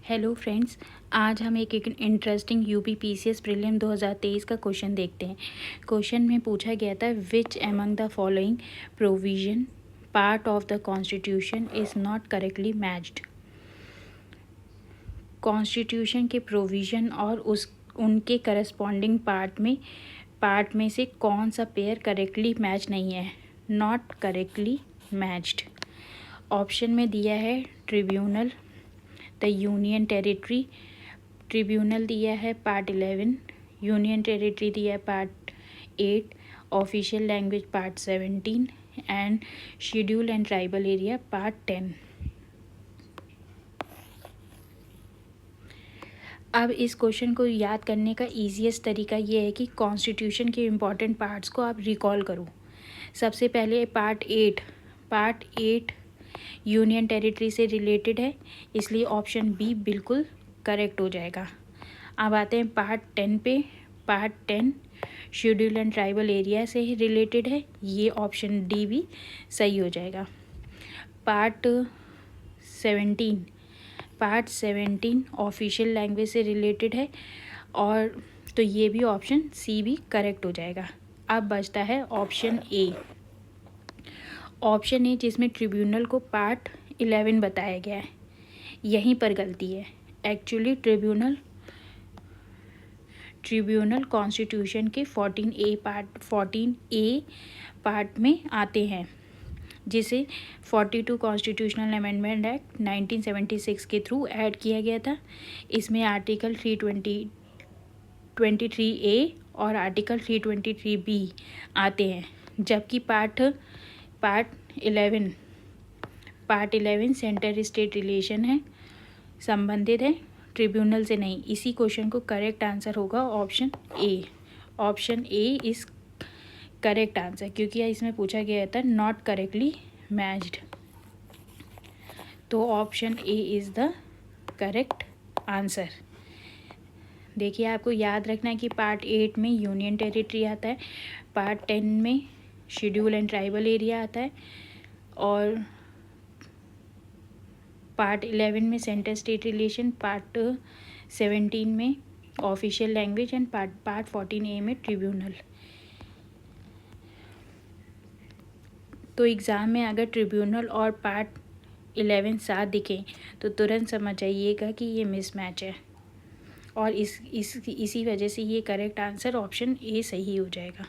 Hello friends, आज हम एक इंटरेस्टिंग यूपी पीसीएस प्रीलिम 2023 का क्वेश्चन देखते हैं। क्वेश्चन में पूछा गया था which among the following provision part of the constitution is not correctly matched. Constitution के प्रोविज़न और उनके करस्पॉन्डिंग पार्ट में से कौन सा पेयर करेक्टली मैच नहीं है, नॉट करेक्टली मैच्ड। ऑप्शन में दिया है tribunal, the union territory, tribunal दिया है पार्ट 11, यूनियन टेरिटरी दिया है part 8, official language part 17 and schedule and tribal area part 10। अब इस क्वेश्चन को याद करने का ईजीएस्ट तरीका ये है कि कॉन्स्टिट्यूशन के इम्पॉर्टेंट पार्ट्स को आप रिकॉल करो। सबसे पहले पार्ट 8 यूनियन टेरिटरी से रिलेटेड है, इसलिए ऑप्शन बी बिल्कुल करेक्ट हो जाएगा। अब आते हैं पार्ट 10 पे। Part 10 schedule and tribal area से रिलेटेड है, ये ऑप्शन डी भी सही हो जाएगा। पार्ट 17 ऑफिशियल लैंग्वेज से रिलेटेड है, और तो ये भी ऑप्शन सी भी करेक्ट हो जाएगा। अब बचता है ऑप्शन ए जिसमें ट्रिब्यूनल को पार्ट 11 बताया गया है। यहीं पर गलती है। एक्चुअली ट्रिब्यूनल कॉन्स्टिट्यूशन के 14A पार्ट में आते हैं, जिसे 42 कॉन्स्टिट्यूशनल अमेंडमेंट एक्ट 1976 के थ्रू ऐड किया गया था। इसमें आर्टिकल 323A और आर्टिकल 323B आते हैं, जबकि पार्ट 11 सेंटर स्टेट रिलेशन है, संबंधित है, ट्रिब्यूनल से नहीं। इसी क्वेश्चन को करेक्ट आंसर होगा option A. Option A is correct answer, क्योंकि इसमें पूछा गया था नॉट करेक्टली मैच्ड, तो option A is the correct answer. देखिए, आपको याद रखना है कि पार्ट 8 में यूनियन टेरिटरी आता है, पार्ट 10 में शेड्यूल एंड ट्राइबल एरिया आता है, और पार्ट 11 में सेंटर स्टेट रिलेशन, पार्ट 17 में official language and part 14A में ट्रिब्यूनल। तो एग्ज़ाम में अगर ट्रिब्यूनल और पार्ट 11 साथ दिखें तो तुरंत समझ जाइएगा कि ये मिसमैच है, और इसी वजह से ये करेक्ट आंसर ऑप्शन ए सही हो जाएगा।